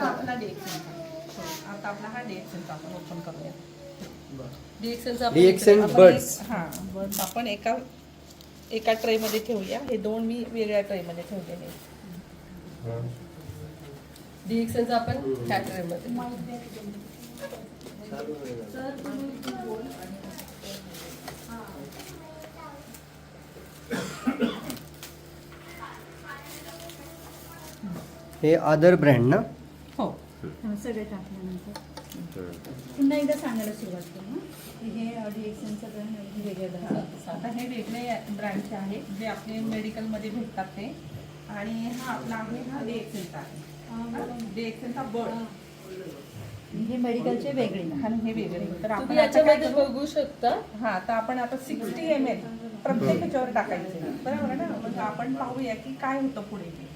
आपला DXN आता आपला हा DXN आपण ओपन करूया. DXN birds. हा बर्ड्स आपण एका ट्रे मध्ये ठेवूया. हे दोन मी वेगळ्या ट्रे मध्ये ठेवलेले आहेत. DXN आपण ह्या ट्रे मध्ये. हे अदर ब्रँड ना? हो. सगळे टाकल्यानंतर पुन्हा एकदा सांगायला सुरुवात करू. हे DXNचं ब्रँड वेगळे ब्रँड. आता हे वेगळे ब्रँडचे आहेत जे आपले मेडिकलमध्ये भेटतात ते. आणि हा आपला आहे हा DXNचा आहे. DXNचा बर्ड. हे मेडिकलचे वेगळे आणि हे वेगळे. तर आपण तुम्ही आता काय याच्यामध्ये बघू शकता. हा तर आपण आता 60 ml प्रत्येक ह्याच्यावर टाकायचे. बरोबर ना? मग आपण पाहूया की काय होतं पुढे ते.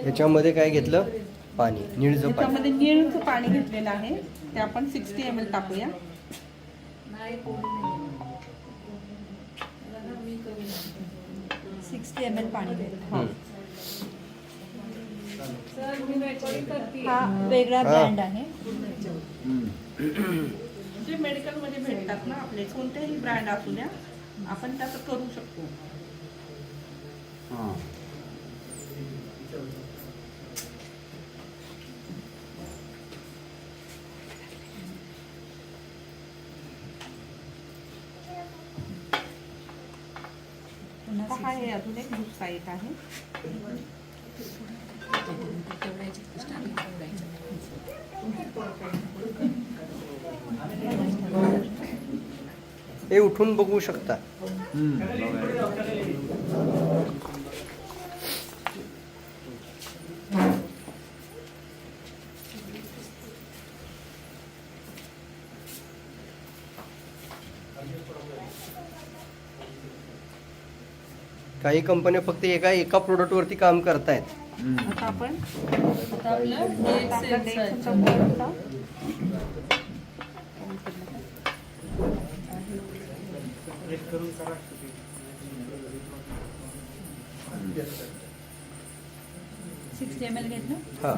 याच्यामध्ये काय घेतलं? पाणी, निळचं पाणी. त्याच्यामध्ये निळचं पाणी घेतलेलं आहे. ते आपण 60 ml टाकूया. ml पाणी हा. हा वेगळा ब्रँड आहे. जे मेडिकलमध्ये भेटतात ना आपले कोणतेही ब्रँड असू द्या आपण त्याचं करू शकतो. हा आहे अजून एक दुसरा एक आहे. हे उठून बघू शकता. काही कंपन्या फक्त एका प्रोडक्ट वरती काम करतायत. आता आपण आता आपलं DXN ml घेतलं. हा.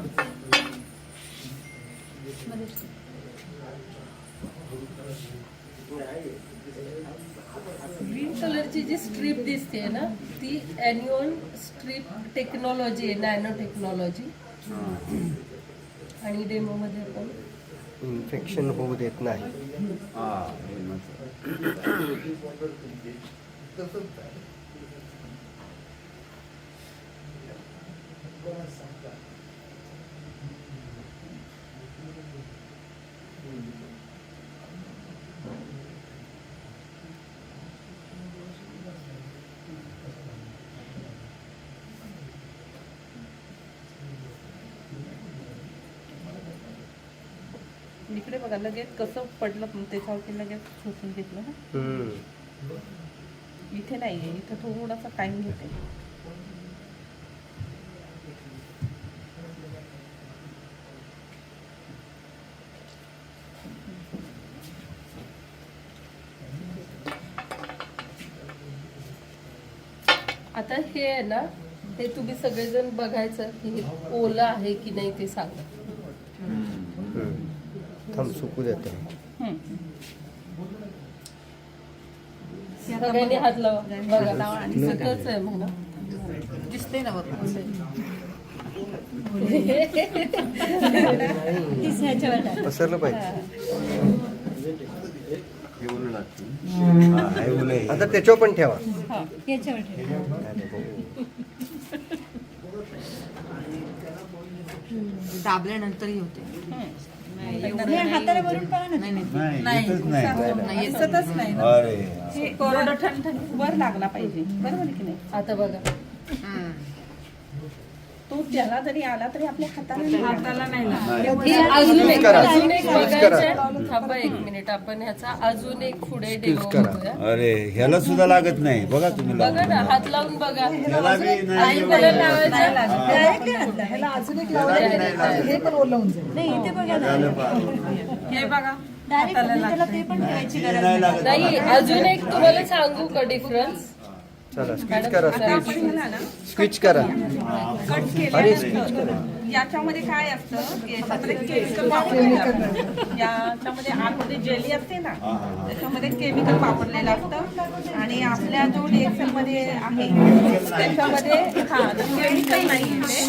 ग्रीन कलरची जी स्ट्रीप दिसते ना ती ॲन्युअल स्ट्रीप टेक्नॉलॉजी आहे, नॅनो टेक्नॉलॉजी. आणि डेमो मध्ये आपण इन्फेक्शन होऊ देत नाही. इकडे बघा लगेच कसं पडलं त्याच्यावरती लगेच शोषून घेतलं ना. इथे नाहीये, इथं थोडासा टाइम घेते. आता हे आहे ना हे तुम्ही सगळेजण बघायचं की हे ओलं आहे की नाही ते सांगा. थांब सुकू देते. सगळ्यांनी हात लावा बघा. सुकच आहे म्हणा. दिसते ना बघ. पसरलं पाहिजे. आता त्याच्यावर पण ठेवा. याच्यावर ठेवा. दाबल्यानंतरही होते. हाताला वरून पहा ना. दिसतच नाही. हे कोरडं ठणठण वर लागला पाहिजे. बरोबर की नाही? आता बघा तो ज्याला जरी आला तरी आपल्या हाताला नाही हे अजून एक बघायचं. थांबा एक मिनिट आपण ह्याचा अजून एक पुढे डेमो बघूया. अरे ह्याला सुद्धा लागत नाही. बघा तुम्ही बघा ना हात लावून बघा. ह्याला बी नाही. हे पण ओलवून जाईल. नाही इथे बघा ना. हे बघा डायरेक्ट त्याला ते पण ठेवायची गरज नाही. नाही अजून एक तुम्हाला सांगू का डिफरन्स. चला स्विच करा आता आपण ह्याला ना स्विच करा कट अरे स्विच केल्यानंतर करा याच्यामध्ये काय असतं की याच्यामध्ये केमिकल वापरलेलं असतं. याच्यामध्ये आतमध्ये जेली असते ना त्याच्यामध्ये केमिकल वापरलेलं असतं आणि आपल्या जो DXL मध्ये आहे त्याच्यामध्ये केमिकल नाही आहे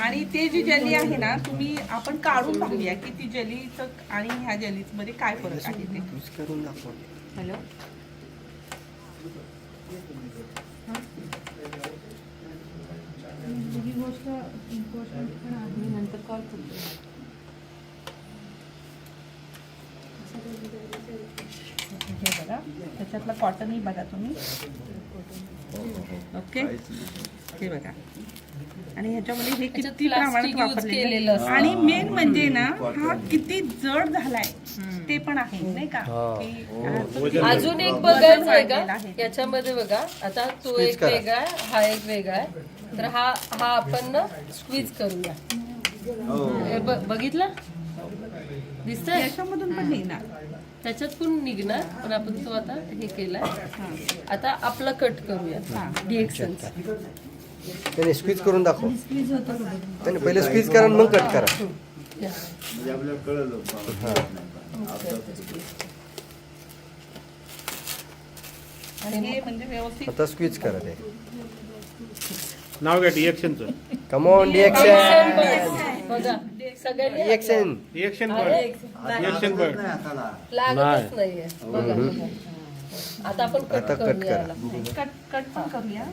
आणि ते जी जेली आहे ना तुम्ही आपण काढून पाहूया की ती जेलीचं आणि ह्या जेलीच मध्ये काय फरक आहे ते. स्विच करून दाखव हॅलो ही गोष्ट इम्पॉर्टंट पण आहे नंतर कॉल करतो हे बघा त्याच्यातला कॉटनही बघा तुम्ही ओके हे बघा आणि ह्याच्यामध्ये हे त्याच्यात किती प्रमाणात plastic use वापरलेलं केलेलं आहे. असतं. आणि मेन म्हणजे ना हा किती जड झालाय ते पण आहे नाही का हा. की अजून एक वजन बघायचं आहे वाढलेलं का आहे. याच्यामध्ये बघा आता तो Squeeze एक करा. वेगळा आहे हा एक वेगळा आहे तर हा आपण ना स्क्वीज करूया हे बघितलं दिसतंय याच्यामधून पण निघणार त्याच्यात पण निघणार पण आपण तो आता हे केलाय आता आपला कट करूया DXLचा त्याने स्विच करून दाखव स्क्वीज होतं का बघ. त्याने पहिले स्विच करा आणि मग कट करा या. म्हणजे आपल्याला कळलं आणि हे म्हणजे व्यवस्थित आता स्विच करा ते नाव घ्या डिएक्शनचं कम ऑन डिएक्शन बघा सगळ्यांनी डिएक्शन डिएक्शन बर्ड डिएक्शन बर्ड लागतच नाहीये बघा बघा. आता आपण कट आता कट करूया करा. याला. कट पण करूया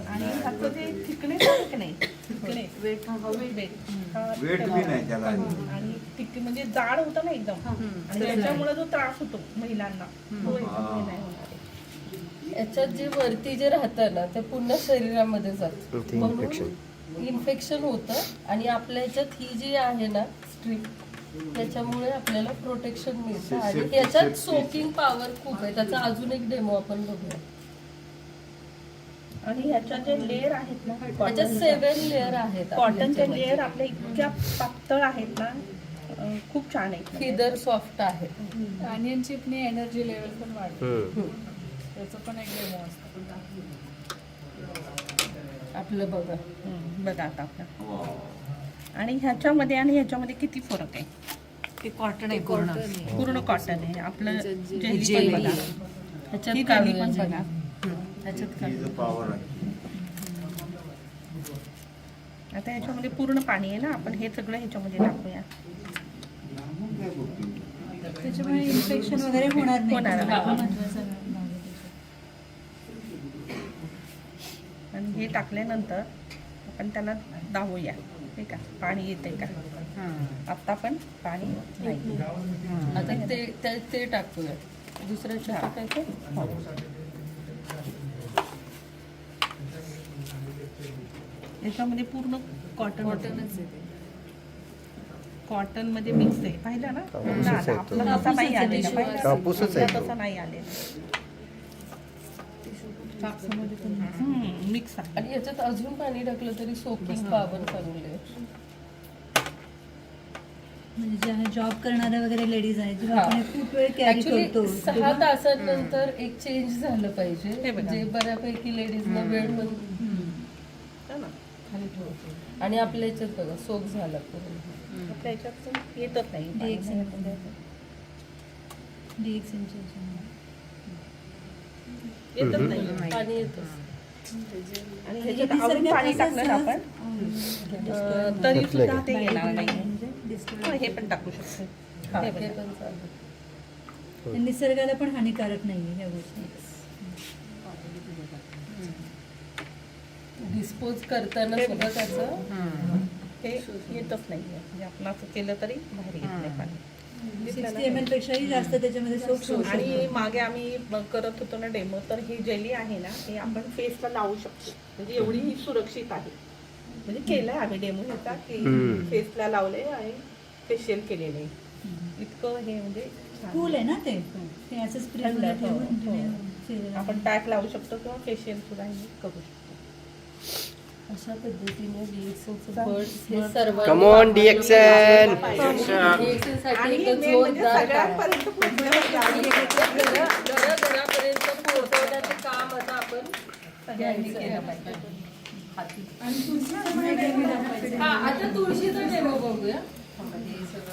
आणि ह्याचं जे थिकनेस आहे की नाही थिकनेस वेट वेट बी नाही त्याला आणि थिक म्हणजे जाड होतं ना एकदम आणि त्याच्यामुळे जो त्रास होतो महिलांना तो ह्याच्यामुळे नाही होणार आहे. याच्यात जे वरती जे राहतं ना ते पूर्ण शरीरामध्ये जात ते infection. इन्फेक्शन होतं आणि आपल्या ह्याच्यात ही जी आहे ना स्ट्रीप त्याच्यामुळे आपल्याला प्रोटेक्शन मिळतं आणि याच्यात सोकिंग पॉवर खूप आहे त्याचा अजून एक डेमो आपण बघूया आणि ह्याच्या जे लेअर आहेत ना त्याच्यात 7 लेअर आहेत कॉटनचे लेअर आपल्या इतक्या पातळ आहेत ना खूप छान आहेत फिदर सॉफ्ट आहे अनियन चिपने एनर्जी लेवल पण वाढतं हम्म. त्याचं पण एक डेमो असतं आपलं बघा बघा आता आपलं आणि ह्याच्यामध्ये आणि ह्याच्यामध्ये किती फरक आहे ते कॉटन आहे पूर्ण कॉटन आहे आपलं जेली जेली पण बघा ह्याच्यात ही काढूया जेली पण जेली. बघा ह्याच्यात काढूया. पॉवर आहे आता ह्याच्यामध्ये पूर्ण पाणी आहे ना आपण हे सगळं ह्याच्यामध्ये टाकूया त्याच्यामुळे इन्फेक्शन वगैरे होणार नाही होणार नाही. हा महत्त्वाचा भाग आहे त्याच्यात. आणि हे टाकल्यानंतर आपण त्याला दाबूया ठीक आहे पाणी येते का आत्ता पण पाणी नाही आता ते टाकूया दुसऱ्या चहा टाकायचं याच्यामध्ये पूर्ण कॉटनच कॉटनच कॉटन मध्ये मिक्स आहे पाहिलं ना कापूसच ना, आहे तो. आपलं तसं नाही आलेलं पाहिलं? कापूसच आहे तो. तसं नाही आलेलं मिक्स आहे आणि याच्यात अजून पाणी टाकलं तरी सोकिंग पॉवर चांगली आहे म्हणजे ज्या जॉब करणाऱ्या वगैरे लेडीज आहेत जेव्हा हा. आपण हे खूप वेळ कॅरी ऍक्च्युली करतो 6 तासांनंतर एक चेंज झालं हे पाहिजे बघा. जे बऱ्यापैकी लेडीजना वेळ पण हो ना? खाली ठेवतो आणि आपल्या याच्यात बघा सोप झाला पूर्ण आपल्या याच्यात येतच नाही येतच नाही पाणी येतं आणि ह्याच्यात अजून पाणी टाकलं ना आपण तरी सुद्धा ते येणार नाही हे पण टाकू शकतो हा, हे हे बघा. पण चालेल. निसर्गाला पण हानिकारक नाहीये ह्या गोष्टी डिस्पोज करताना सुद्धा त्याचं हे येतच नाही म्हणजे आपण असं केलं तरी बाहेर येत नाही पाणी 60 ml पेक्षाही जास्त त्याच्यामध्ये सोप शोषून आणि मागे आम्ही करत होतो ना डेमो तर ही जेली आहे ना हे आपण फेसला लावू शकतो म्हणजे एवढी ही सुरक्षित आहे म्हणजे केलंय आम्ही डेमो ह्याचा की फेसला लावले आणि फेशियल केलेले इतकं हे म्हणजे छान. कूल आहे ना ते असं स्प्रे थंड आहे, हो, हो. ठेवून आपण पॅक लावू शकतो किंवा फेशियल सुद्धा हे करू शकतो अशा पद्धतीने DXLचं बर्ड्स हे सर्व कम ऑन डिएक्शन DXL साठी आणि एक main म्हणजे जोरदार काम. सगळ्यांपर्यंत पोहोचलं पाहिजे. घरापर्यंत पोहोचवण्याचं काम आता आपण सगळ्यांनी केलं पाहिजे. हा, आता तुळशीचा डेमो बघूया. हे सगळं